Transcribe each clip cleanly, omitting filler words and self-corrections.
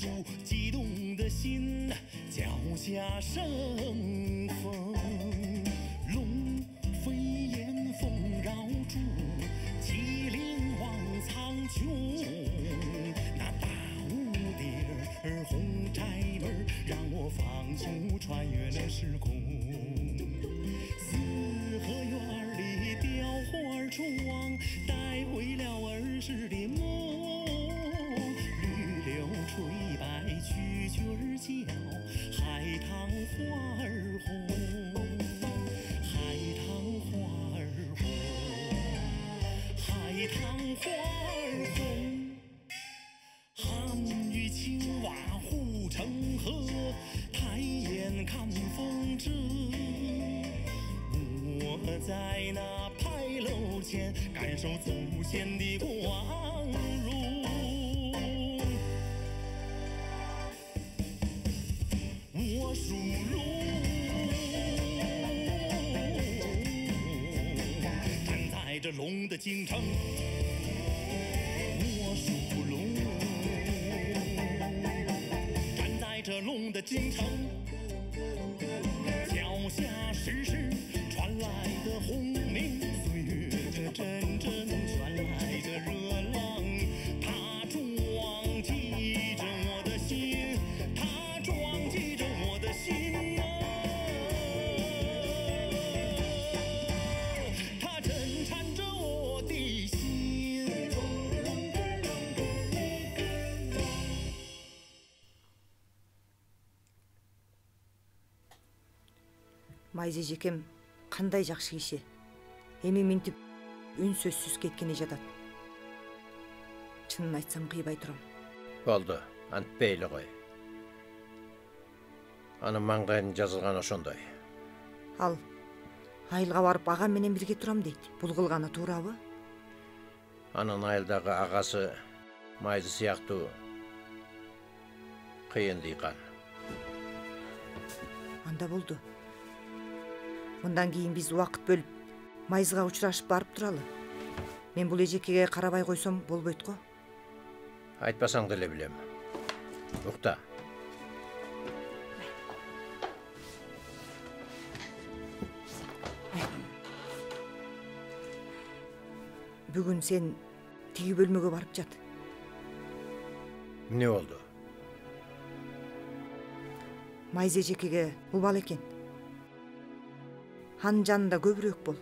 住激动的心，脚下生风。龙飞燕凤绕柱，麒麟望苍穹。那大蝴蝶儿红柴门，让我放手穿越了时空。四合院里雕花窗，带回了儿时的梦。绿柳垂白蛐蛐儿叫，海棠花儿红，海棠花儿红，海棠花儿红。汉与青蛙护城河，抬眼看风车。我在那牌楼前，感受祖先的光荣。我属龙，站在这龙的京城。我属龙，站在这龙的京城。脚下时时传来的轰鸣，岁月这阵阵传来的热浪，它撞击着我的心，它撞击着我的心啊，它震颤着我的心。Майзе жекем кандай жакшы киши. Эми минтип үнсөзсүз кеткени жатат. Чынын айтсам кыйбай турам. Болду, антпейли кой. Анын маңгайын жазылган ошондой. Ал айылга барып агам менен бирге турам дейт. Бул кылганы туурабы? Анын айылдагы агасы Майзы сыяктуу кыйын дыйкан. Анда болду. Мындан кийин биз убакыт бөлүп Майзыга учурашып барып туралы. Мен бул эжекеге карабай койсом болбойт го. Айтпасаң деле билем. Укта. Бүгүн сен тиги бөлмөгө барып жат. Эмне болду? Майзы эжекеге убал экен. Анын жанында көбүрөөк бол.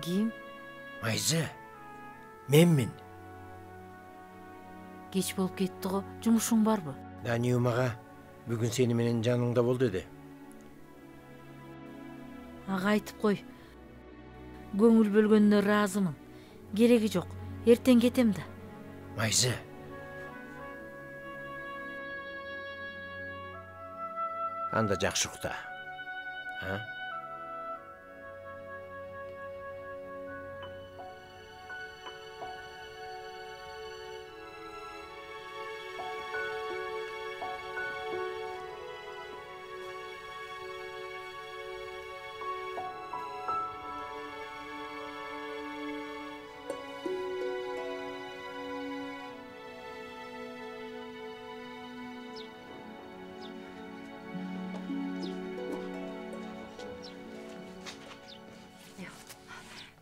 Ким? Майзы, менмин. Кеч болуп кетти го, жумушуң барбы? Даниюм ага бүгүн сени менен жаныңда бол деди. Ага айтып кой. Көңүл бөлгөнүнө ыраазымын. Кереги жок. Эртең кетем да. Майзы. Анда жакшы укта. А?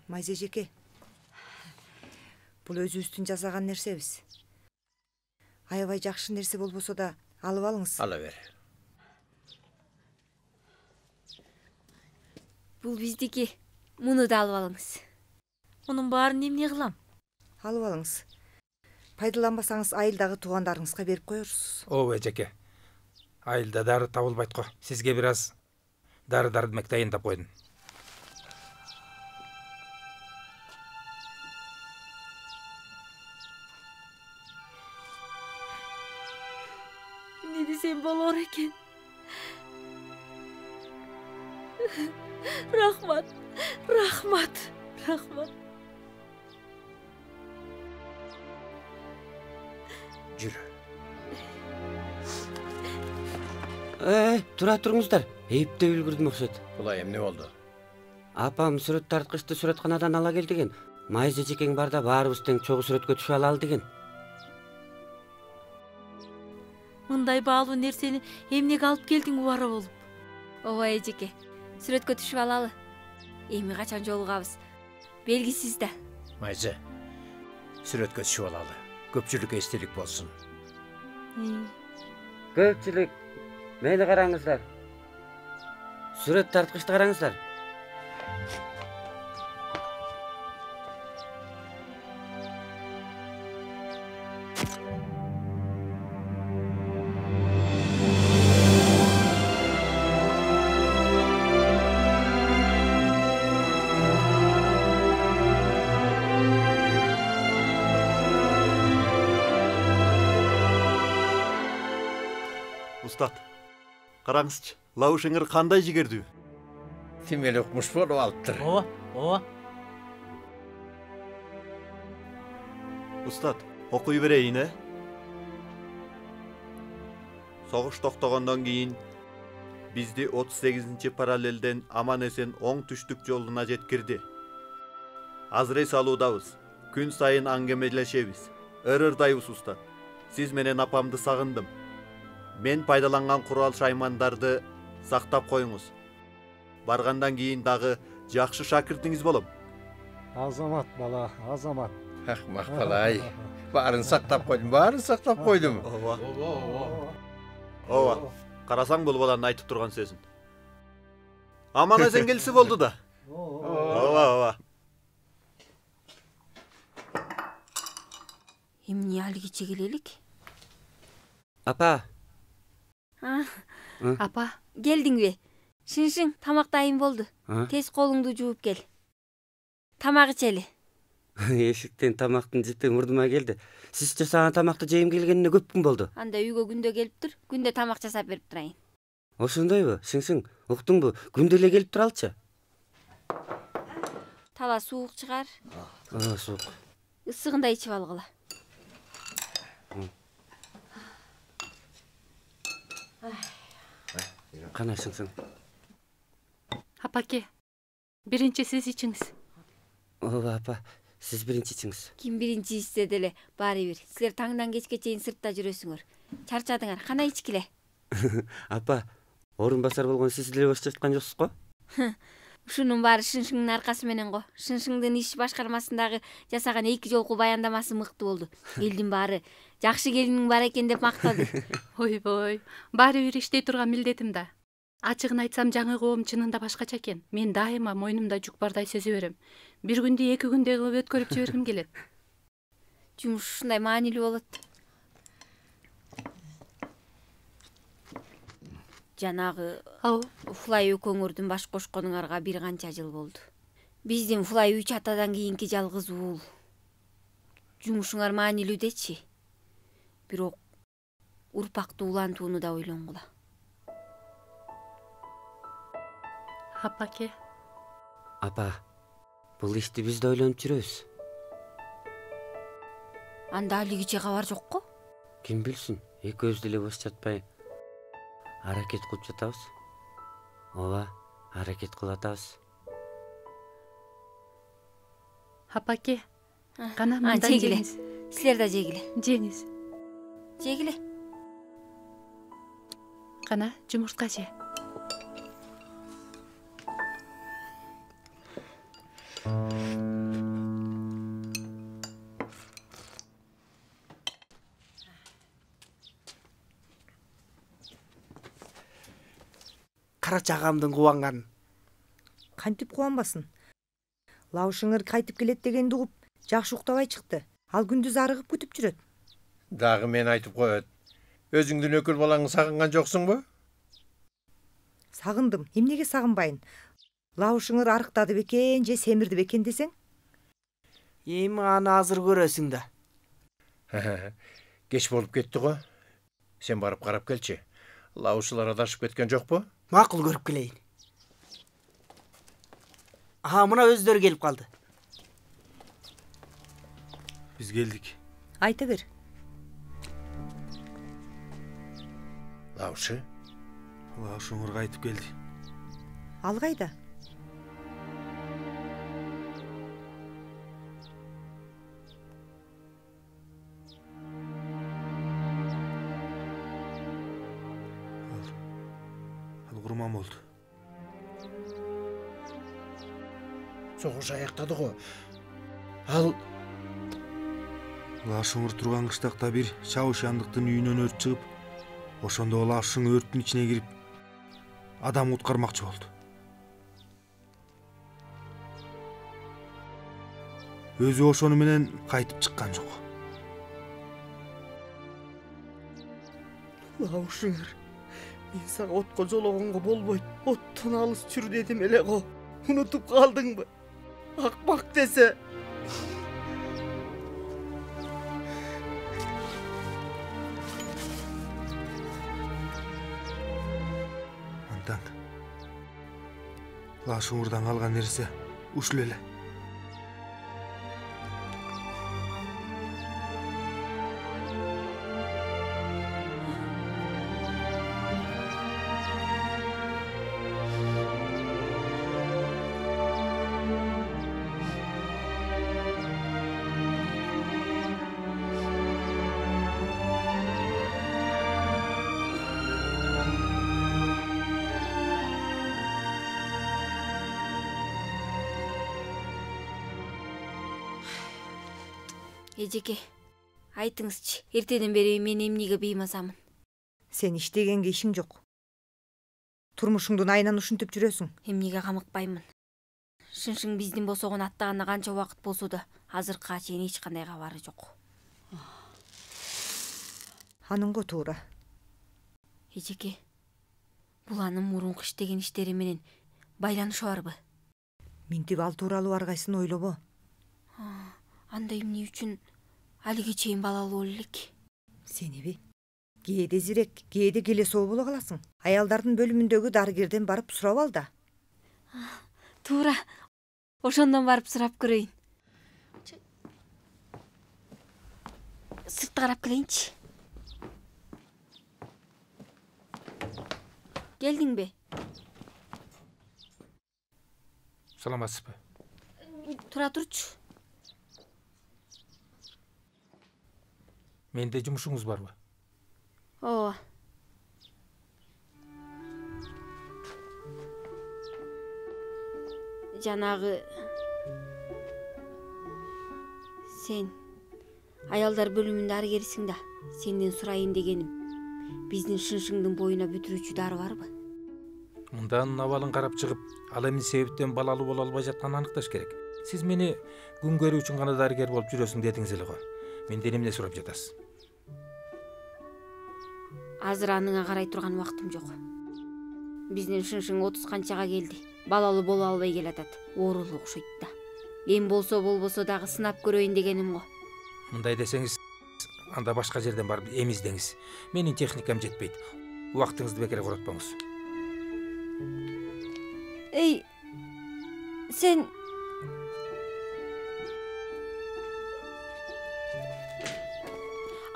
Майзы эжеке. Бул өзүбүздүн жасаган нерсебиз. Аябай жакшы нерсе болбосо да алып алыңыз. Ала бер. Бул биздики. Муну да алып алыңыз. Мунун баарын эмне кылам? Алып алыңыз. Пайдаланбасаңыз айылдагы туугандарыңызга берип коерсуз. Ооба эжеке. Айылда дары табылбайт го. Сизге бир аз дары дардымек дайындап койдум. Не десем болор экен. Рахмат, рахмат, рахмат. Жүрө. Тура туруңуздар. Эптеп үлгүрдүм окшойт. Булай эмне болду? Апам сүрөт тарткычты сүрөтканадан ала кел деген. Майза жекең барда баарыбыз тең чогуу сүрөткө түшө алалы деген. Мындай баалуу нерсени эмнеге алып келдиң убара болуп? Ооба эжеке, сүрөткө түшүп алалы. Эми качан жолугабыз белгисиз да. Майза, сүрөткө түшүп алалы. Көпчүлүккө эстелик болсун. Көпчүлүк, мени караңыздар. Сүрөт тарткычты караңыздар. Устат, караңызчы, лаушеңер кандай жигердүү? Тимел окмуш болуп алыптыр. ооба. Устат, окуй берейин, Согуш токтогондон кийин бизди 38-ci параллелден аман-эсен оң түштүк жолуна жеткирди. Азыр салуудабыз. Күн сайын аңгемелешебиз. Ырырдайбыз, устат. Сиз менен апамды сагындым. Мен пайдаланган курал шаймандарды сактап коюңуз. Баргандан кийин дагы жакшы шакиртиңиз болом. Азамат бала, азамат. Акмак балай. Баарын сактап койдум. Ооба. Карасаң бул баланын айтып турган сөзүн. Аман-эсен келси болду да. Ооба. Эмне алгиче келелик? Апа. Апа, келдиңби? Шыншың, тамак дайын болду. Тез колуңду жууп кел. Тамак ичели. Эшиктен тамактын жыты мурдума келди. Сиз жасаган тамакты жейим келгенине көп күн болду. Анда үйгө күндө келип тур, күндө тамак жасап берип турайын. Ошондойбу? Шыңшың, уктуңбу? Күндө эле келип туралчы. Тала суук чыгар. Суук. Ысыгында ичип алгыла. Кана Шыңшың. Апаке, биринчи сиз ичиңиз. Ооба апа, сиз биринчи ичиңиз. Ким биринчи ичсе деле баары бир. Силер таңдан кечке чейин сыртта жүрөсүңөр. Чарчадыңар, кана ичкиле. Апа, орун басар болгон сиз деле бош жаткан жоксуз го? Ушунун баары Шыншыңдын аркасы менен го. Шыншыңдын иш башкармасындагы жасаган 2 жолку баяндамасы мыкты болду. Элдин баары жакшы келиниң бар экен деп мактады. Ойбой, баары бир иштей турган милдетим да. Ачыгын айтсам жаңы коом чынында башкача экен. Мен дайыма мойнумда жүк бардай сөзө берем. Бир күндү 2 күндө кылып өткөрүп жибергим келет. Жумуш ушундай маанилүү болот. Жанагы Фулай экөөңөрдүн баш кошконуңарга бир канча жыл болду. Биздин Фулай 3 атадан кийинки жалгыз уул. Жумушуңар маанилүү дечи. Бирок урпакты улантууну да ойлонгула. Апаке. Апа, бул ишти биз да ойлонуп жүрөбүз. Анда алигиче кабар жокко? Ким билсин, экөөбүз деле бош жатпай аракет кылып жатабыз. Ооба, аракет кылып атабыз. Апаке, кана мындан жеңиз. Силер да жегиле. Жеңиз. Жегиле. Кана жумуртка же. Карачы агамдын кубанган. Кантип кубанбасын? Лаушыңыр кайтып келет дегенди угуп, жакшы уктабай чыкты. Ал күндүз арыгып күтүп жүрөт. Дагы мен айтып коет. Өзүңдүн өкүл балаңды сагынган жоксуңбу? Сагындым. Эмнеге сагынбайын? Лаушыңыр арыктады бекен же семирди бекен десең? Эми аны азыр көрөсүң да. Кеч болуп кетти го. Сен барып карап келчи. Лаушылар адашып кеткен жокпу? Макул көрүп келейин. Мына өздөрү келип калды. Биз келдик. Айта бер. Лаушы? Лаушы Умурга айтып келди. Ал кайда? Ал курман болду. Согуш аяктады го. Ал Лаушы Умур турган кыштакта бир чабыш яндыктын үйүнөн өрт чыгып, ошондо Лаушуң өрттүн ичине кирип адам куткармакчы болду. Өзү ошону менен кайтып чыккан жок. Лаушыңар, мен сага отко жологонго болбойт. Оттон алыс жүр дедим эле го. Унутуп калдыңбы? Акмак десе. Антан. Лаушы Умурдан калган нерсе ушул эле. Эжеке, айтыңызчы, эртеден бери мен эмнеге беймазамын? Сен иштегенге ишиң жок. Турмушуңдун айынан ушинтип жүрөсүң. Эмнеге камыкпаймын? Шыншың биздин босогон аттаганына канча убакыт болсо да, азыркыга чейин эч кандай кабары жок. Анын го туура. Эжеке, бул анын мурунку иштеген иштери менен байланышы барбы? Минтип ал тууралуу ар кайсын ойлобо. Анда эмне үчүн алиге чейин балалуу боло элек? Сениби? Кээде зирек, кээде келе соо боло каласың. Аялдардын бөлүмүндөгү дарыгерден барып сурап ал да. Туура. Ошондон барып сурап көрөйүн. Сыртты карап келейинчи. Келдиңби? Саламатсызбы? Тура турчу. Менде жумушуңуз барбы? Ооба. Жанагы сен аялдар бөлүмүндө дарыгерсиң да, сенден сурайын дегеним. Биздин Шыншыңдын боюна бүтүрүүчү дары барбы? Мындан абалын карап чыгып, ал эмне себептен балалуу боло албай жатканын аныкташ керек. Сиз мени күн көрүү үчүн гана дарыгер болуп жүрөсүң дедиңиз эле го. Менден эмне сурап жатасыз? Азыр аныңа карай турган убактым жок. Биздин Шыншың 30 канчага келди. Балалуу боло албай келатат. Оорулуу окшойт да. Эм болсо болбосо дагы сынап көрөйүн дегеним го. Мындай десеңиз, анда башка жерден барып эм издеңиз. Менин техникам жетпейт. Убактыңызды бекер коротпоңуз. Эй, сен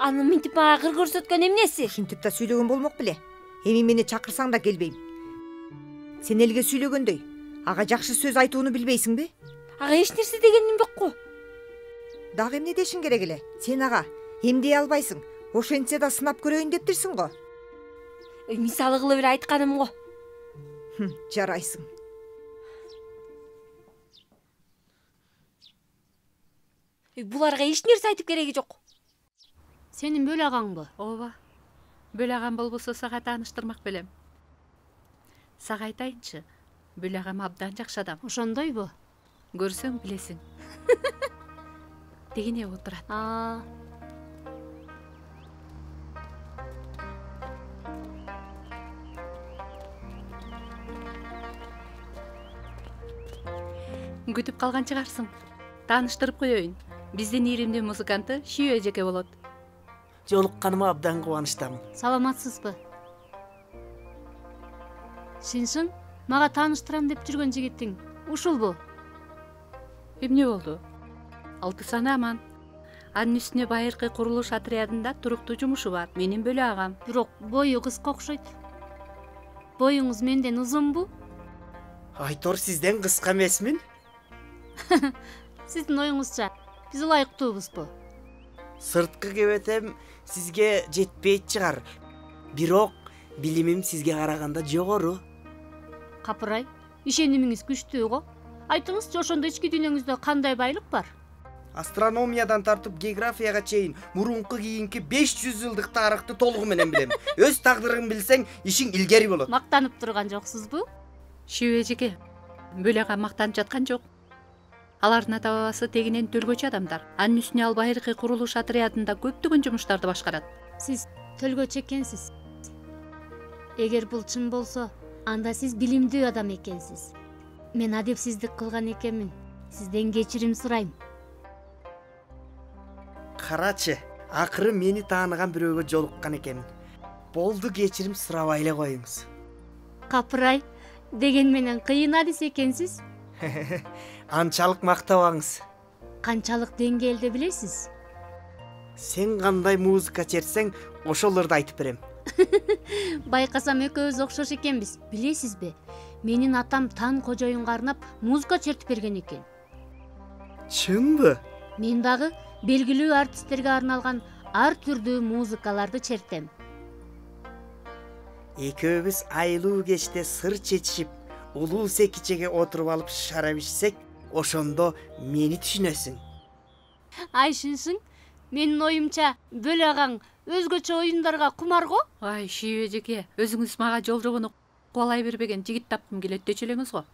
аны минтип мага кыр көрсөткөн эмнеси? Ушинтип да сүйлөгөн болмок беле. Эми мени чакырсаң да келбейм. Сен элге сүйлөгөндөй, ага жакшы сөз айтууну билбейсиңби? Ага эч нерсе дегеним жокку. Дагы эмне дешиң керек эле? Сен ага эмдей албайсың. Ошентсе да сынап көрөйүн дептирсиң го. Мисалы кылып эле айтканым го. Жарайсың. Буларга эч нерсе айтып кереги жок. Сенин бөл агаңбы? Ооба. Бөл агам болбосо сага тааныштырмак белем. Сага айтайынчы, бөл агам абдан жакшы адам. Ошондойбу? Көрсөң билесиң. Дегине отурат. Күтүп калган чыгарсың. Тааныштырып коеюн. Биздин иримдин музыканты Шүйө эжеке болот. Жолукканыма абдан кубанычтамын. Саламатсызбы? Шыншың, мага тааныштырам деп жүргөн жигитиң ушулбу? Эмне болду? 6 саны аман. Анын үстүнө байыркы курулуш отрядында туруктуу жумушу бар. Менин бөлө агам. Бирок бою кыска окшойт. Боюңуз менден узунбу? Айтор сизден кыска эмесмин. Сиздин оюңузча биз ылайыктуубузбу? Сырткы кебетем сизге жетпейт чыгар. Бирок билимим сизге караганда жогору. Капырай, ишенимиңиз күчтүү го. Айтыңызчы, ошондо ички дүйнөңүздө кандай байлык бар? Астрономиядан тартып географияга чейин мурунку кийинки 500 жылдык тарыхты толугу менен билем. Өз тагдырын билсең, ишиң илгери болот. Мактанып турган жоксузбу? Шүйө эжеке, бөлө ага мактанып жаткан жок. Алардын ата бабасы тегинен төлгөчү адамдар. Анын үстүнө ал байыркы курулуш отрядында көптөгөн жумуштарды башкарат. Сиз төлгөчү экенсиз. Эгер бул чын болсо, анда сиз билимдүү адам экенсиз. Мен адепсиздик кылган экенмин. Сизден кечирим сурайм. Карачы, акыры мени тааныган бирөөгө жолуккан экенмин. Болду, кечирим сурабай эле коюңуз. Капырай, деген менен кыйын адис экенсиз. Анчалык мактабаңыз. Канчалык деңгээлде билесиз? Сен кандай музыка чертсең, ошолорду айтып берем. Байкасам экөөбүз окшош экенбиз, билесизби? Менин атам Тан кожоюнга арнап музыка чертип берген экен. Чынбы? Мен дагы белгилүү артисттерге арналган ар түрдүү музыкаларды чертем. Экөөбүз айлуу кечте сыр чечишип, улуу секичеге отуруп алып шарап ичсек, ошондо мени түшүнөсүң. Айшынсың, менин оюмча бөлө агаң өзгөчө оюндарга кумар го? Ай, Шүйө эжеке, өзүңүз мага жол жобону кубалай бербеген жигит таптым келет дечү элеңиз го.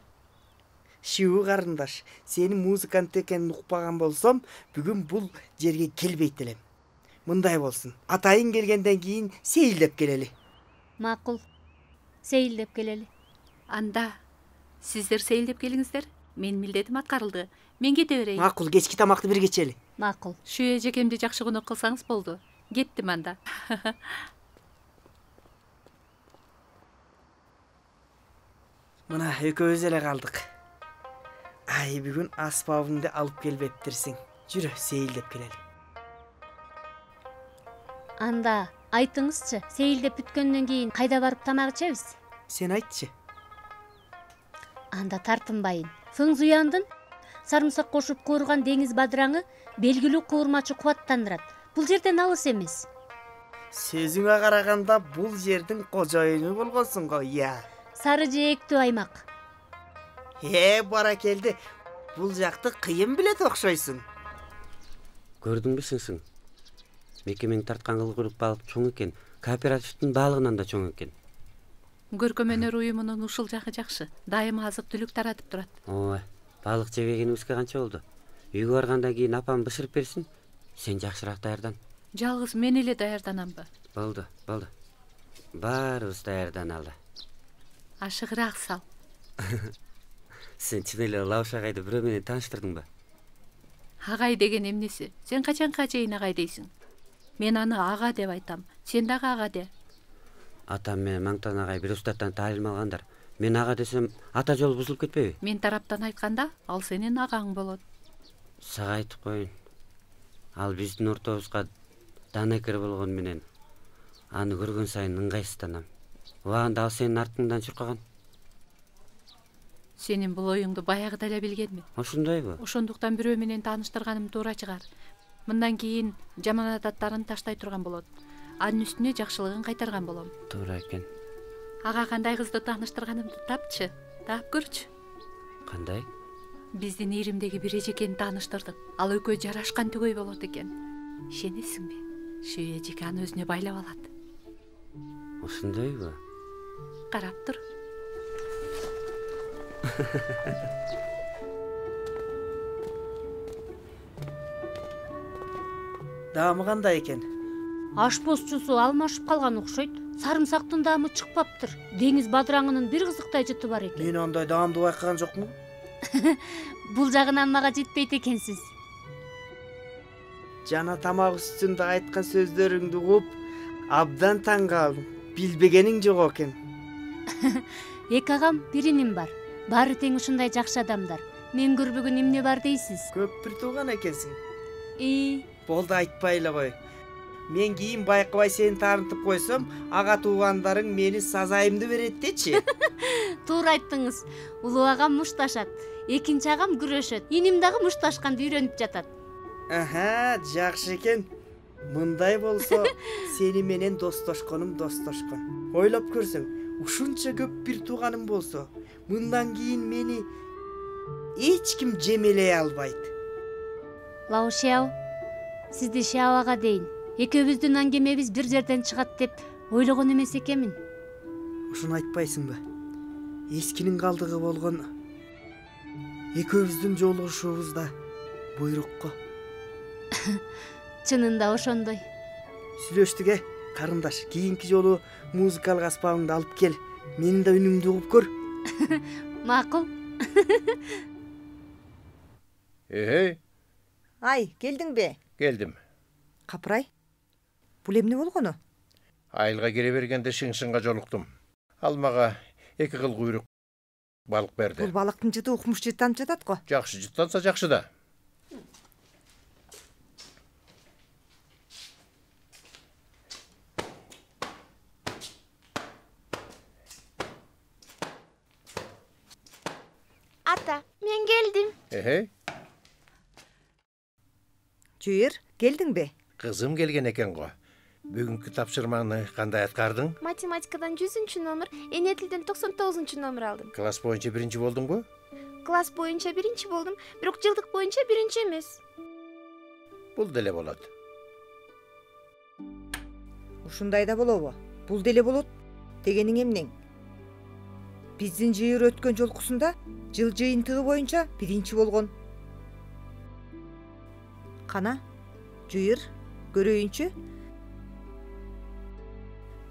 Шүү карындаш, сенин музыкант экенин укпаган болсом, бүгүн бул жерге келбейт элем. Мындай болсун, атайын келгенден кийин сейилдеп келели. Макул, сейилдеп келели. Анда сиздер сейилдеп келиңиздер. Мен милдетим аткарылды. Мен кете берейин. Макул, кечки тамакты бир кечели. Макул. Шүйө эжекемди жакшы конок кылсаңыз болду. Кеттим анда. Мына экөөбүз эле калдык. Ай, бүгүн аспабыңды алып келбептирсиң. Жүрө, сейилдеп келели. Анда айтыңызчы, сейилдеп бүткөндөн кийин кайда барып тамак ичебиз? Сен айтчы. Анда тартынбайын. Фыңзуяндын сарымсак кошуп куурган деңиз бадыраңы белгилүү куурмачы кубаттандырат. Бул жерден алыс эмес. Сөзүңө караганда бул жердин кожоюну болгонсуң го, я. Сары жээктүү аймак. Бара келди. Бул жакты кыйын билет окшойсуң. Көрдүңбү сыңсың? Мекемең тарткан кылгырык балык чоң экен, кооперативдин баалыгынан да чоң экен. Көркөм өнөр уюмунун ушул жагы жакшы. Дайыма азык түлүк таратып турат. Ой, балык жебегенибизге канча болду? Үйгө баргандан кийин апам бышырып берсин. Сен жакшыраак даярдан. Жалгыз мен эле даярданамбы? Болду. Баарыбыз даярданалы. Ашыгыраак сал. Сен чын эле Лауш агайды бирөө менен тааныштырдыңбы? Агай деген эмнеси? Сен качанга чейин агай дейсиң? Мен аны ага деп айтам. Сен дагы ага де. Атам менен Маңтан агай бир устаттан таалим алгандар. Мен ага десем, ата жол бузулуп кетпейби? Мен тараптан айтканда, ал сенин агаң болот. Сага айтып коеюн. Ал биздин ортобузга данекер болгон менен аны көргөн сайын ыңгайсызданам. Убагында ал сенин артыңдан чуркаган. Сенин бул оюңду баягыда эле билгенмин. Ошондойбу? Ошондуктан бирөө менен тааныштырганым туура чыгар. Мындан кийин жаман адаттарын таштай турган болот. Анын үстүнө жакшылыгын кайтарган болом. Туура экен. Ага кандай кызды тааныштырганымды тапчы. Таап көрчү. Кандай? Биздин Иримдеги бир эжекени тааныштырдык. Ал экөө жарашкан түгөй болот экен. Ишенесиңби? Шүйө эжеке аны өзүнө байлап алат. Ошондойбу? Карап тур. Даамы кандай экен? Ашпозчусу алмашып калган окшойт. Сарымсактын даамы чыкпаптыр. Деңиз бадыраңынын бир кызыктай жыты бар экен. Мен андай даамды байкаган жокмун. Бул жагынан мага жетпейт экенсиз. Жана тамак үстүндө айткан сөздөрүңдү угуп, абдан таң калдым. Билбегениң жок экен. Эки агам, бир иним бар. Баары тең ушундай жакшы адамдар. мен көрбөгөн эмне бар дейсиз? Көп бир тууган экенсиң. Болду, айтпайлы кой. Мен кийин байкабай сени таарынтып койсом, ага туугандарың мени сазайымды берет дечи. Туура айттыңыз. Улуу агам мушташат, экинчи агам күрөшөт. Иним дагы мушташканды үйрөнүп жатат. Жакшы экен. Мындай болсо, сени менен достошконум достошкон. Ойлоп көрсөң, ушунча көп бир тууганым болсо, мындан кийин мени эч ким жемелей албайт. Лау Шяо, сизди Шяоага дейин. Экөөбүздүн аңгемебиз бир жерден чыгат деп ойлогон эмес экенмин. Ушуну айтпайсыңбы? Эскинин калдыгы болгон экөөбүздүн жолугушуубуз да буйрукко. Чынында ошондой. Сүйлөштүк карындаш. Кийинки жолу музыкалык аспабыңды алып кел. Менин да үнүмдү угуп көр. Макул. Ай, келдиңби? Келдим. Капырай, бул эмне болгону? Айылга келе бергенде шыңшынга жолуктум. Ал мага 2 кыл куйрук балык берди. Бул балыктын жыты укмуш жыттанып жатат го. Жакшы жыттанса жакшы да. Ата, мен келдим. Жүйөр, келдиңби? Кызым келген экен го. Бүгүнкү тапшырманы кандай аткардың? Математикадан 100 номер, эне тилден 99 номер алдым. Класс боюнча биринчи болдуңбу? Класс боюнча биринчи болдум, бирок жылдык боюнча биринчи эмес. Бул деле болот. Ушундай да болобу? Бул деле болот дегениң эмнең? Биздин жыйыр өткөн жолкусунда жыл жыйынтыгы боюнча биринчи болгон. Кана, жыйыр, көрөйүнчү.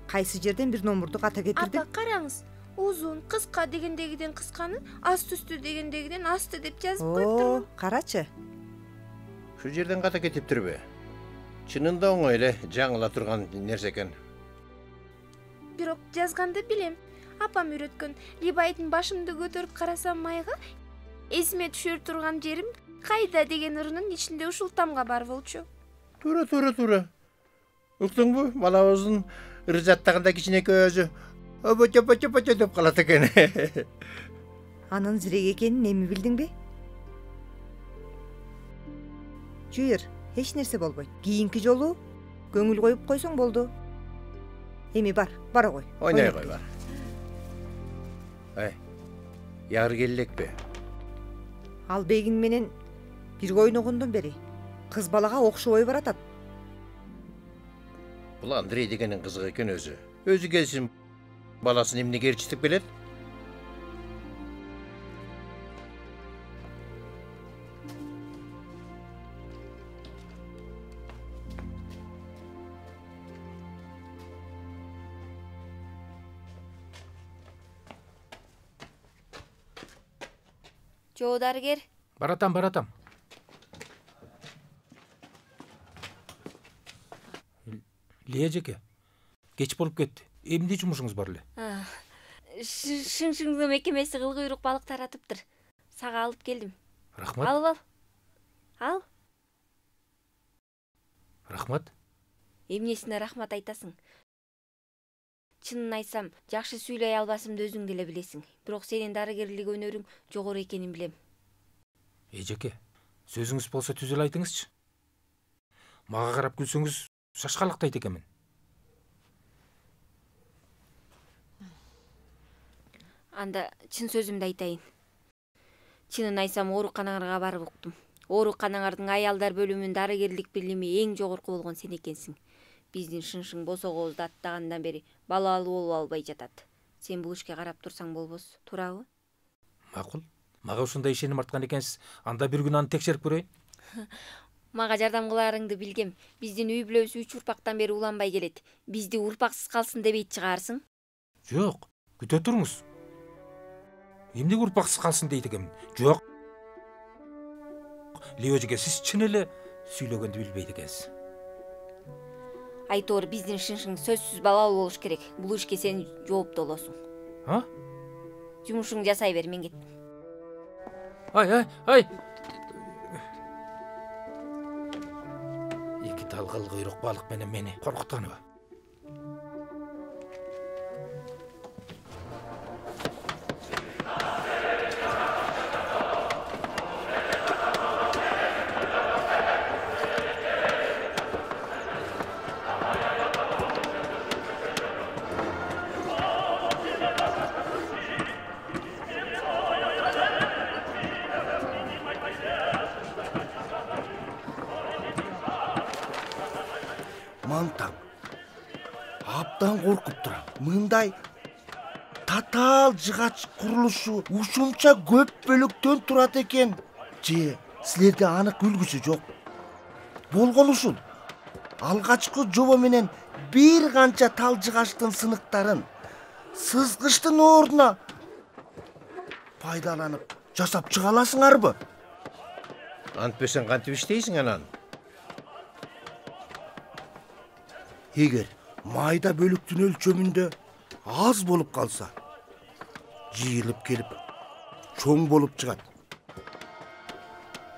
Кайсы жерден бир номурду ката кетирди? Апа, караңыз. Узун, кыска дегендегиден кысканы, асты үстү дегендегиден асты деп жазып коюптурмун. Карачы. Шу жерден ката кетиптирби? Чынында оңой эле жаңыла турган нерсе экен. Бирок жазганды билем. Апам үйрөткөн. Либайдын башымды көтөрүп карасам майга, эсиме түшөр турган жерим кайда деген ырынын ичинде ушул тамга бар болчу. Тура. Уктуңбу? Балабыздын ыр жаттаганда кичинекей өзү өбөчө деп калат экен. Анын зирек экенин эми билдиңби? Жүйөр, эч нерсе болбойт. Кийинки жолу көңүл коюп койсоң болду. Эми бара кой. Ойнай кой, бар. Яр келлекпи? Ал бегиң менен бирге ойногондон бери кыз балага окшобой баратат. Бул Андрей дегенин кызык экен өзү. Өзү келсин баласын эмнеге ээрчитип келет? Жоо, дарыгер. Баратам. Лия жеке, кеч болуп кетти. Эмне жумушуңуз бар эле? Шыңшыңдын мекемеси кыл куйрук балык таратыптыр. Сага алып келдим. Рахмат. Ал. Рахмат. Эмнесине рахмат айтасың? Чынын айтсам, жакшы сүйлөй албасымды өзүң деле билесиң. Бирок сенин дарыгерлик өнөрүң жогору экенин билем. Эжеке, сөзүңүз болсо түз эле айтыңызчы. Мага карап күлсөңүз шашкалактайт экенмин. Анда чын сөзүмдү айтайын. Чынын айтсам, ооруканаңарга барып уктум. Ооруканаңардын аялдар бөлүмүнүн дарыгерлик билими эң жогорку болгон сен экенсиң. Биздин Шыңшың босогобузду аттагандан бери балалуу болуп албай жатат. Сен бул ишке карап турсаң болбос, туурабы? Макул. Мага ушундай ишеним арткан экенсиз, анда бир күн аны текшерип көрөйүн. Мага жардам кыларыңды билгем. Биздин үй бүлөбүз 3 урпактан бери уланбай келет. Бизди урпаксыз калсын дебейт чыгарсың? Жок, күтө туруңуз. Эмнеге урпаксыз калсын дейт экенмин? Жок. Лиожеге, сиз чын эле сүйлөгөндү билбейт экенсиз. Айтор, биздин Шыңшың сөзсүз балалуу болуш керек. Бул ишке сен жооптуу болосуң. А? Жумушуңду жасай бер, мен кеттим. Ай. Эки талгал куйрук балык менен мени коркутканыбы? Мантаң, абдан коркуп турам. Мындай татаал жыгач курулушу ушунча көп бөлүктөн турат экен. Же силерде анык үлгүсү жок? Болгон ушул. Алгачкы жобо менен бир канча тал жыгачтын сыныктарын сызгычтын ордуна пайдаланып жасап чыга аласыңарбы? Антпесен кантип иштейсиң анан? Эгер майда бөлүктүн өлчөмүндө аз болуп калса, жыйылып келип чоң болуп чыгат.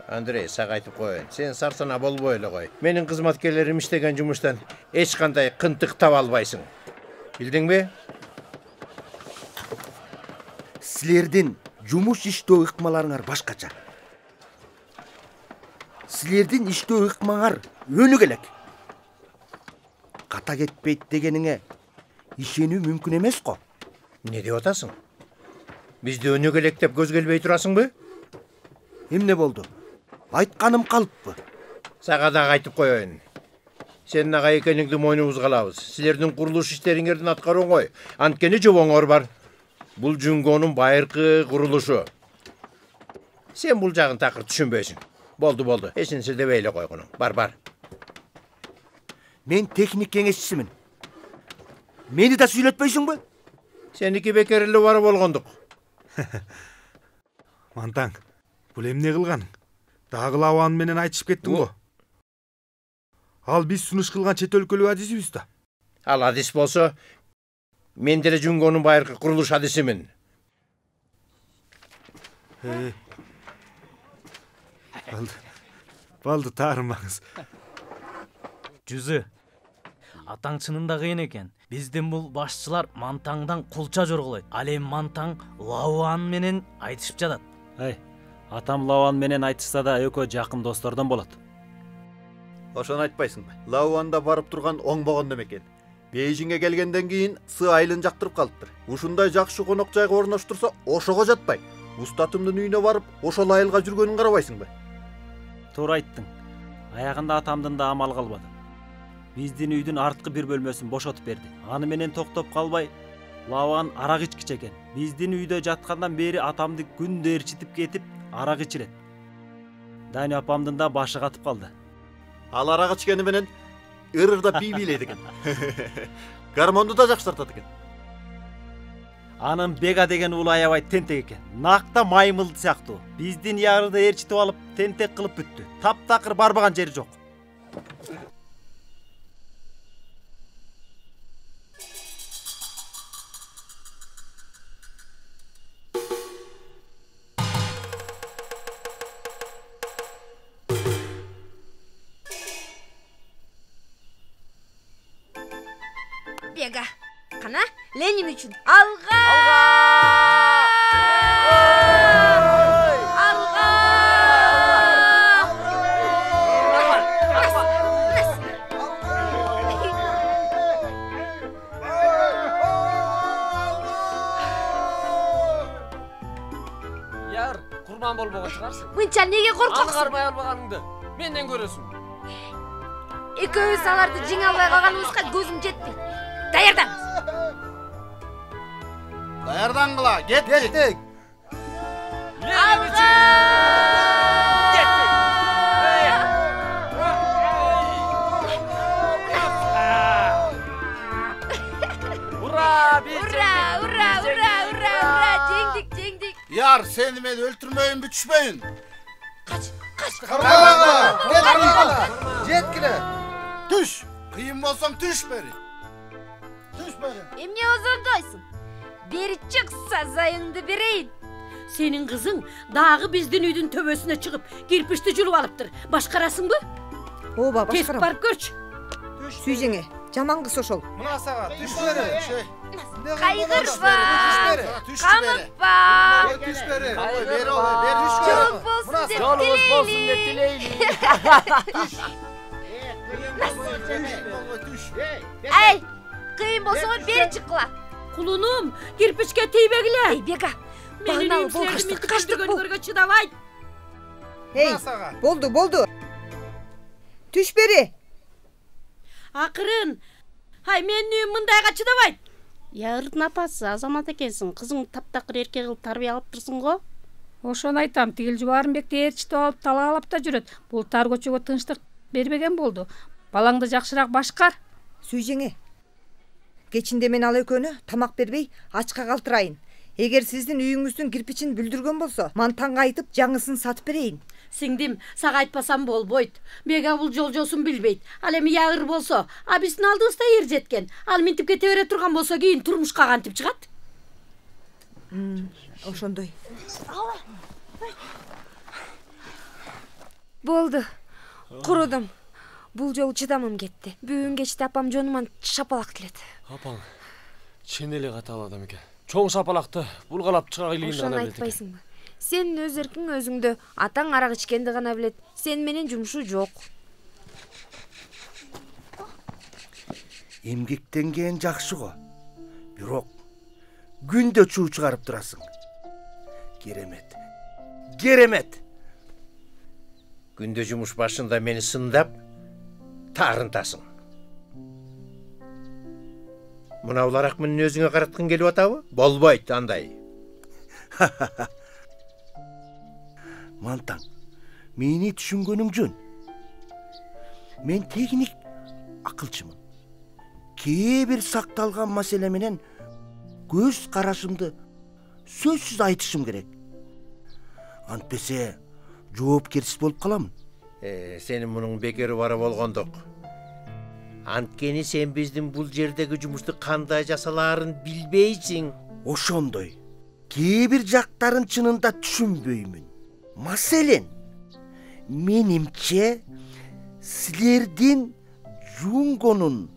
Андрей, сага айтып коеюн. Сен сарсана болбой эле кой. Менин кызматкерлерим иштеген жумуштан эч кандай кынтык таба албайсың. Билдиңби? Силердин жумуш иштөө ыкмаларыңар башкача. Силердин иштөө ыкмаңар өнүк элек. Ката кетпейт дегениңе ишенүү мүмкүн эмес го. Не деп атасың? Бизди өнүк элек деп көзгө илбей турасыңбы? Эмне болду? Айтканым калыппы? Сага дагы айтып коеюн. Сенин ага экениңди мойнубузга алабыз. Силердин курулуш иштериңердин аткаруун кой. Анткени жобоңор бар. Бул Жүнгөнүн байыркы курулушу. Сен бул жагын такыр түшүнбөйсүң. Болду. Эч нерсе дебей эле койгуну. Бар. Мен техник кеңешчисимин. Мени да сүйлөтпөйсүңбү? Сеники бекер эле бар болгондук. Мантаң, бул эмне кылганың? Дагы Лауан менен айтышып кеттиң го. Ал биз сунуш кылган чет өлкөлүк адисибиз да. Ал адис болсо, мен деле Жүнгөнүн байыркы курулуш адисимин. Балды таарымаңыз. Жүзү, атаң чынында кыйын экен. Биздин бул башчылар Мантаңдан кулча жорголойт. Ал эми Мантаң Лауан менен айтышып жатат. Атам Лауан менен айтышса да экөө жакын достордон болот. Ошону айтпайсыңбы? Лауанда барып турган оңбогон неме экен. Бейжиңге келгенден кийин сы айылын жактырып калыптыр. Ушундай жакшы конок жайга орноштурса, ошого жатпай. Устатымдын үйүнө барып, ошол айылга жүргөнүн карабайсыңбы? Туура айттың. Аягында атамдын да амал калбады. Биздин үйдүн арткы бир бөлмөсүн бошотуп берди. Аны менен токтоп калбай, Лауан арак ичкич экен. Биздин үйдө жаткандан бери атамды күндө ээрчитип кетип, арак ичирет. Дани апамдын да башы катып калды. Ал арак ичкени менен ырырда бий бийлейт экен. Гармонду да жакшы тартат экен. Анын Бега деген уулу аябай тентек экен. Накта маймыл сыяктуу. Биздин ярды ээрчитип алып, тентек кылып бүттү. Таптакыр барбаган жери жок. Бега, кана Ленин үчүн алга! Яр, курман болбогон чыгарсың. Мынча неге коркоксуң? Аңгарбай албаганыңды менден көрөсүң. Экөөбүз аларды жеңе албай калганыбызга көзүм жетпейт. Даярдаңыз. Даярдангыла, кеттик. Алга! Ура, жеңдик. Яр, сени мен өлтүрмөйүнбү, түшпөйүн. Кач. Жеткиле. Түш. Кыйын болсоң түш бери. Эмне озондойсуң? Бери чыкса зайыңды берейин. Senin kızın dagы биздин үйдүн төбөсүнө чыгып, кирпичти жулуп алыптыр. Башкарасыңбы? Ооба, башкарам. Тез барып көрчү. Сүйжеңе, жаман кыз ошол. Мына сага түш бери. Кайгырба. Камыкпа. Түш бери. Жолуңуз болсун деп Жолуңуз болсун деп тилейли. Эй, кыйын болсоңор бери чыккыла. Кулунум, кирпичке тийбегиле. Эй, Бега. Менин Багналы үйүм силердин каштык, каштык бул. милтиктерге чыдабайт. Эй, болду. Түш бери. Акырын. Ай, менин үйүм мындайга чыдабайт. Ягырдын апасы Азамат экенсиң. Кызың таптакыр эркек кылып тарбия алып турсуң го. Ошону айтам, тигил Жубарымбекти ээрчитип алып талаалап да жүрөт. Бул тар көчөгө тынчтык бербеген болду. Балаңды жакшыраак башкар. Сүйжеңе. Кечинде мен ал экөөнү тамак бербей ачка калтырайын. Эгер сиздин үйүңүздүн кирпичин бүлдүргөн болсо, мантаңга айтып жаңысын сатып берейин. Сиңдим, сага айтпасам болбойт. Бега бул жолжосун билбейт. Ал эми ягыр болсо, а биздин алдыбызда эр жеткен. Ал минтип кете бере турган болсо, кийин турмушка кантип чыгат? Ошондой. Болду. Курудум. Бул жолу чыдамым кетти. Бүгүн кечте апам жонуман шапалак келет. Апаң чын эле катал адам экен. Чоң шапалакты булгалап чыга келгенди Ошону гана билет. айтпайсыңбы? Сенин өз эркиң өзүңдө. Атаң арак ичкенди гана билет. Сен менен жумушу жок. Эмгектенген жакшы го. Бирок күндө чуу чыгарып турасың. Керемет. Күндө жумуш башында мени сындап, таарынтасың. Мынаулаrak менен өзүңө караткың келип атабы? Болбойт андай. Мантаң, мени түшүнгөнүң жөн. Мен техник акылчымын. Кээ бир сакталган маселе менен көз карашымды сөзсүз айтышым керек. Антпесе жоопкерсиз болуп каламын. Сенин мунун бекери бара болгондук. Анткени сен биздин бул жердеги жумушту кандай жасалаарын билбейсиң. Ошондой. Кээ бир жактарын чынында түшүнбөймүн. Маселен, менимче силердин Жунгонун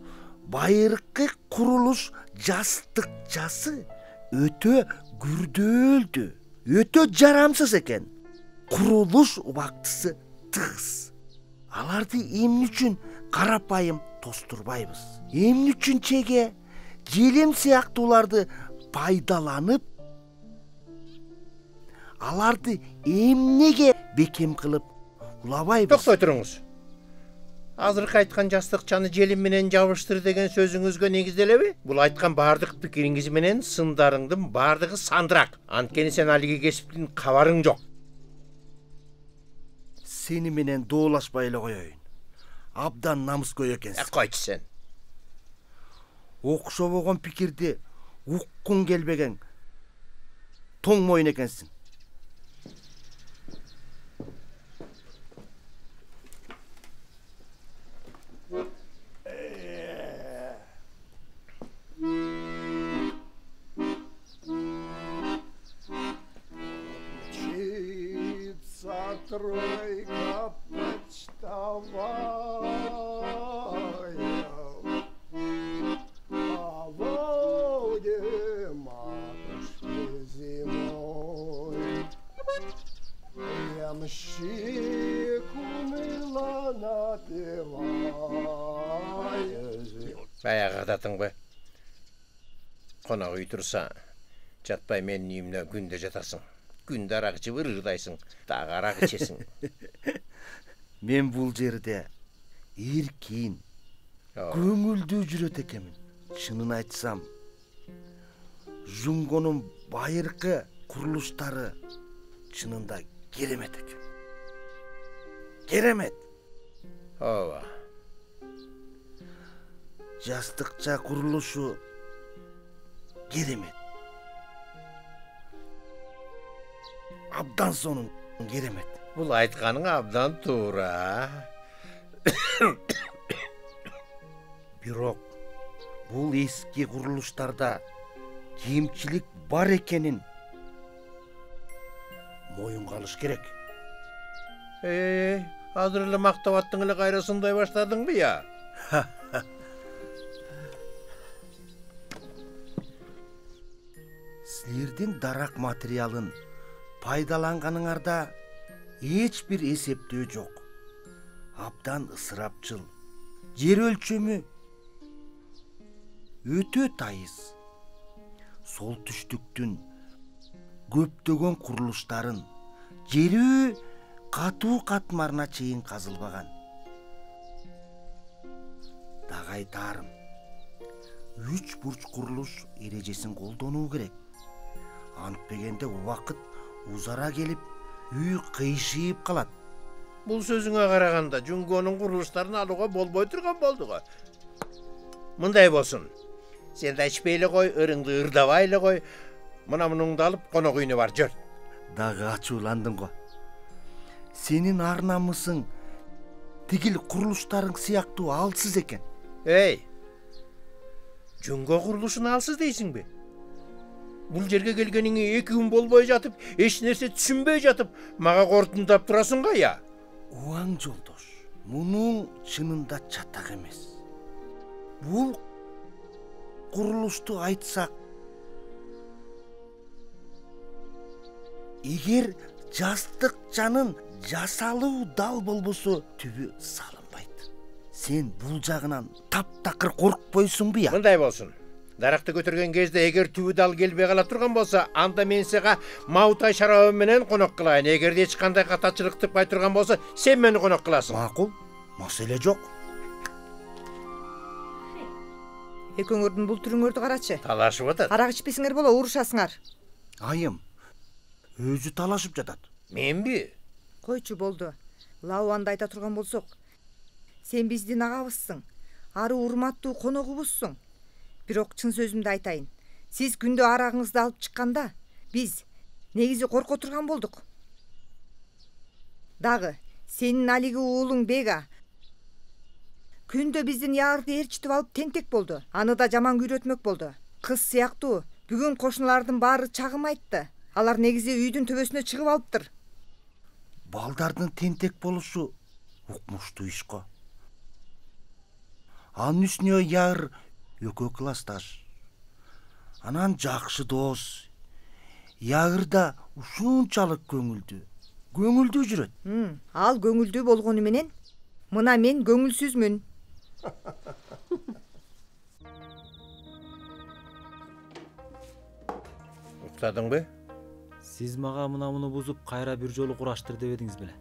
байыркы курулуш жастыкчасы өтө күрдөөлдү, өтө жарамсыз экен. Курулуш убактысы тыгыз. Аларды эмне үчүн карапайым тостурбайбыз? Эмне үчүн чеге, желем сыяктууларды пайдаланып, аларды эмнеге бекем кылып улабайбыз? Токтой туруңуз. Азыркы айткан жастыкчаны желим менен жабыштыр деген сөзүңүзгө негизделеби? Бул айткан баардык пикириңиз менен сындарыңдын баардыгы сандырак. Анткени сен алиги кесиптин кабарың жок. Сени менен доолашпай эле коеюн. Абдан намыскөй экенсиң. Койчу сен. Окшобогон пикирди уккуң келбеген тоң моюн экенсиң. Тройка почтовая, а Волге матушки зимой. Ямщик уныло напевает. Баягы адатыңбы? Конак үй турса, жатпай менин үйүмдө күндө жатасың. Күндө арак ичип ырырдайсың, дагы арак ичесиң. Мен бул жерде эркин, көңүлдүү жүрөт экенмин. Чынын айтсам, Жунгонун байыркы курулуштары чынында керемет экен. Керемет. Ооба. Жастыкча курулушу керемет. Абдан сонун керемет. Бул айтканың абдан туура. Бирок бул эски курулуштарда кемчилик бар экенин моюнга алыш керек. Азыр эле мактап аттың эле кайра сындай баштадыңбы я? Силердин дарак материалын пайдаланганыңарда эч бир эсептөө жок. Абдан ысырапчыл. Жер өлчөмү өтө тайыз. Солтүштүктүн көптөгөн курулуштарын жери катуу катмарына чейин казылбаган. Дагы айтарым, 3 бурч курулуш эрежесин колдонуу керек. Антпегенде убакыт узара келип, үй кыйшыйып калат. Бул сөзүңө караганда Жүнгөнүн курулуштарын алууга болбой турган болду го. Мындай болсун. Сен да ичпей эле кой, ырыңды ырдабай эле кой. Мына мунуңду алып конок үйүнө бар, жөр. Дагы ачууландың го. Сенин ар намысың тигил курулуштарың сыяктуу алсыз экен. Жүнгө курулушун алсыз дейсиңби? Бул жерге келгениңе 2 күн болбой жатып, эч нерсе түшүнбөй жатып, мага кортундап турасың го я? Уаң жолдош, мунун чынында чатак эмес. Бул курулушту айтсак, эгер жастык жанын жасалуу дал болбосо түбү салынбайт. Сен бул жагынан таптакыр коркпойсуңбу я? Мындай болсун. Даракты көтөргөн кезде эгер түбү дал келбей кала турган болсо, анда мен сага маутай шарабы менен конок кылайын. Эгер эч кандай катачылык тыкпай турган болсо, сен мени конок кыласың. Макул, маселе жок. Экөөңөрдүн бул түрүңөрдү карачы. Талашып атат. Арак ичпесиңер боло, урушасыңар. Айым, өзү талашып жатат. Менби? Койчу болду. Лауанды айта турган болсок, сен биздин агабызсың, ары урматтуу коногубузсуң. Бирок чын сөзүмдү айтайын. Сиз күндө арагыңызды алып чыкканда, биз негизи корко турган болдук. Дагы сенин алиги уулуң Бега күндө биздин яарды ээрчитип алып тентек болду. Аны да жаман күйрөтмөк болду. Кыз сыяктуу бүгүн кошуналардын баары чагым айтты. Алар негизи үйдүн төбөсүнө чыгып алыптыр. Балдардын тентек болушу укмуштуу иш го. Анын үстүнө яр экөө классташ. Анан жакшы дос. Ягыр да ушунчалык көңүлдүү жүрөт. Ал көңүлдүү болгону менен, мына мен көңүлсүзмүн. Уктадыңбы? Сиз мага мына муну бузуп кайра бир жолу кураштыр деп эдиңиз беле?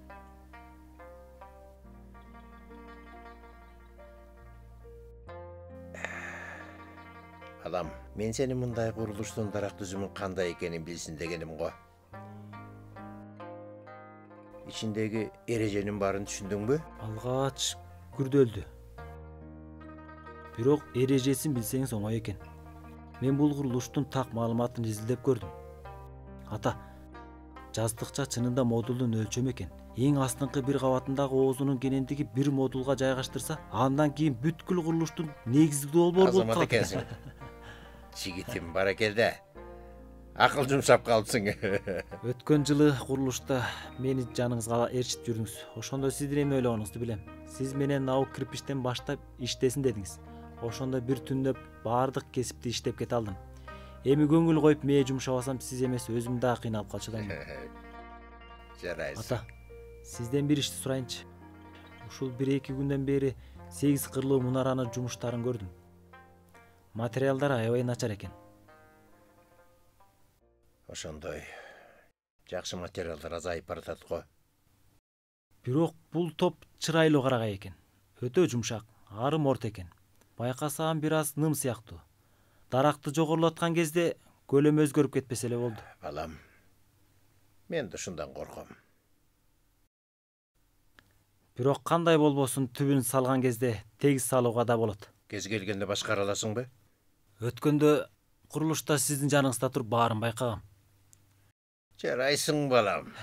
Балам, мен сени мындай курулуштун дарак түзүмүн кандай экенин билсин дегеним го. Ичиндеги эреженин баарын түшүндүңбү? Алгач күрдөлдү. Бирок эрежесин билсеңиз оңой экен. Мен бул курулуштун так маалыматын изилдеп көрдүм. Ата, жаздыкча чынында модулдун өлчөмү экен. Эң астыңкы бир кабатындагы оозунун кенендиги бир модулга жайгаштырса, андан кийин бүткүл курулуштун негизги долбоору болуп калат экенсиң. Жигитим, баракелде. Акыл жумшап калыпсың. Өткөн жылы курулушта мени жаныңызга ээрчитип жүрдүңүз. Ошондо сиздин эмне ойлогонуңузду билем. Сиз менен наук кирпичтен баштап иштесин дедиңиз. Ошондо бир түндө баардык кесипти иштеп кете алдым. Эми көңүл коюп мээ жумшабасам, сиз эмес өзүм да кыйналып калчудаймын. Жарайсың. Ата, сизден бир ишти сурайынчы. Ушул 1-2 күндөн бери 8 кырлуу мунаранын жумуштарын көрдүм. Материалдар аябай начар экен. Ошондой жакшы материалдар азайып баратат го. Бирок бул топ чырайлуу карагай экен. Өтө жумшак, арым орто экен. Байкасам бир аз ным сыяктуу. Даракты жогорулаткан кезде көлөм өзгөрүп кетпесе эле болду. Балам, мен да ушундан корком. Бирок кандай болбосун түбүн салган кезде тегиз салууга да болот. Кез келгенде башкара аласыңбы? Өткөндө курулушта сиздин жаныңызда туруп баарын байкагам. Жарайсың, балам.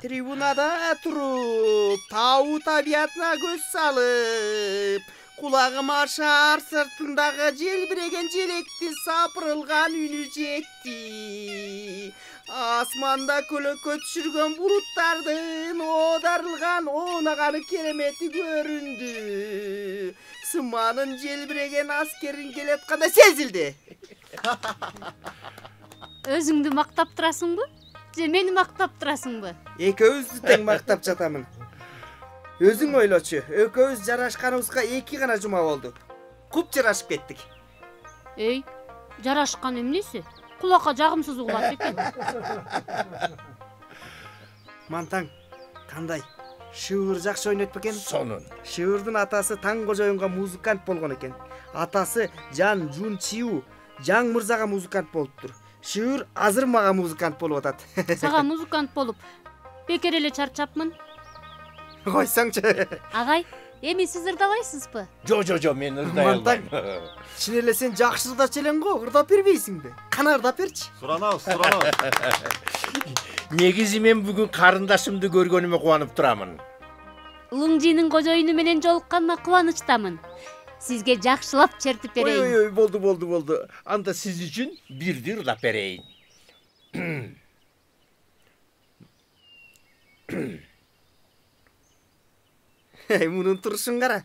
Трибунада туруп, тау табиятына көз салып, кулагыма шаар сыртындагы желбиреген желектин сапырылган үнү жетти. Асманда көлөккө түшүргөн булуттардын оодарылган оонаганы керемети көрүндү. Сыманын желбиреген аскерин келатканда сезилди. Өзүңдү мактап турасыңбы? Же мени мактап турасыңбы? Экөөбүздү тең мактап жатамын. Өзүң ойлочу, экөөбүз жарашканыбызга 2 гана жума болду. Куп жарашып кеттик. Эй, жарашкан эмнеси? Кулакка жагымсыз угулат экен. Мантаң, кандай? Шыбыр жакшы ойнойт бекен? Сонун. Шыбырдын атасы Таң кожоюнга музыкант болгон экен. Атасы Жан Жун Чиу Жаң мырзага музыкант болуптур. Шыбыр азыр мага музыкант болуп атат. Сага музыкант болуп бекер эле чарчапмын. Койсоңчу. Агай, эми сиз ырдабайсызбы? Жо, мен ырдай албайм. Чын эле сен жакшы ырдачу элең го, ырдап бербейсиңби? Кана ырдап берчи. Суранабыз. Негизи мен бүгүн карындашымды көргөнүмө кубанып турамын. Луңжинин кожоюну менен жолукканыма кубанычтамын. Сизге жакшылап чертип берейин. Ой, болду. Анда сиз үчүн бирди ырдап берейин. Мунун турушун кара.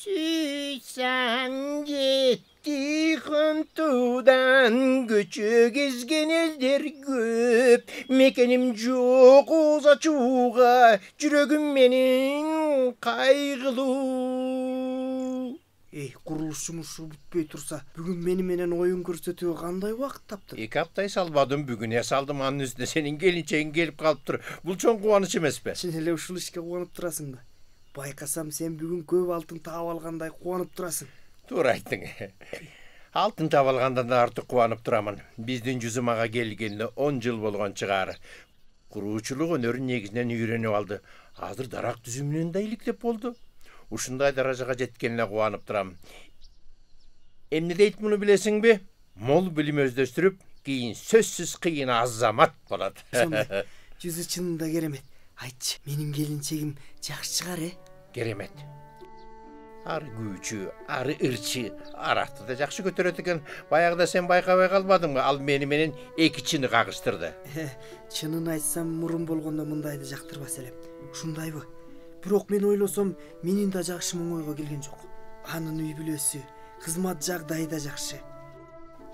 Süysen gitti hıntudan göçü gezgen elder köp. Mekenim çok uza çuğa, жүрөгүм менин кайгылуу. Курулуш бүтпөй турса, бүгүн мени менен оюн көрсөтүүгө кандай убакыт таптың? 2 аптай салбадым, бүгүн салдым, анын үстүнө сенин келинчегиң келип калыптыр. Бул чоң кубаныч эмеспи? Чын эле ушул ишке кубанып турасыңбы? Байкасам сен бүгүн көп алтын таап алгандай кубанып турасың. Туура айттың. Алтын таап алгандан да артык кубанып турамын. Биздин жүзүм ага келгенине 10 жыл болгон чыгар. Куруучулук өнөрүн негизинен үйрөнүп алды. Азыр дарак түзүмүнөн да иликтеп болду. Ушундай даражага жеткенине кубанып турам. Эмне дейт муну билесиңби? Мол билим өздөштүрүп, кийин сөзсүз кыйын азамат болот. Жүзү чынында керемет. Айтчы, менин келинчегим жакшы чыгар, Керемет. Ары күүчү, ары ырчы, аратты да жакшы көтөрөт экен. Баягыда сен байкабай калбадыңбы? Ал мени менен 2 чыны кагыштырды. Чынын айтсам, мурун болгондо мындайды жактырбас элем. Ушундайбы? Бирок мен ойлосом, менин да жакшы моң ойго келген жок. Анын үй бүлөсү, кызмат жагдайы да жакшы.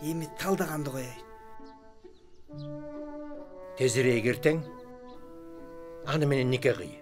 Эми талдаганды коеюн. Тезирээк эртең аны менен нике кый.